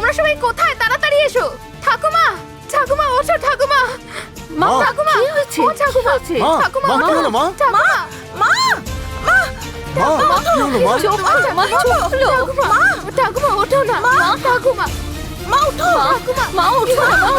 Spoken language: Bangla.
তোমরা সবাই কোথায়? তাড়াতাড়ি এসো। ঠাকুমা, ঠাকুমা ওঠো ঠাকুমা। মা, ঠাকুমা কি হয়েছে? ও ঠাকুমা, ঠাকুমা মা, কি হলো, মা? ঠাকুমা, মা, কি হলো, মা? চোখ খুলো, মা, চোখ খুলো। ঠাকুমা ওঠো না। ঠাকুমা, মা, ওঠো। ঠাকুমা, মা, ওঠো না, মা।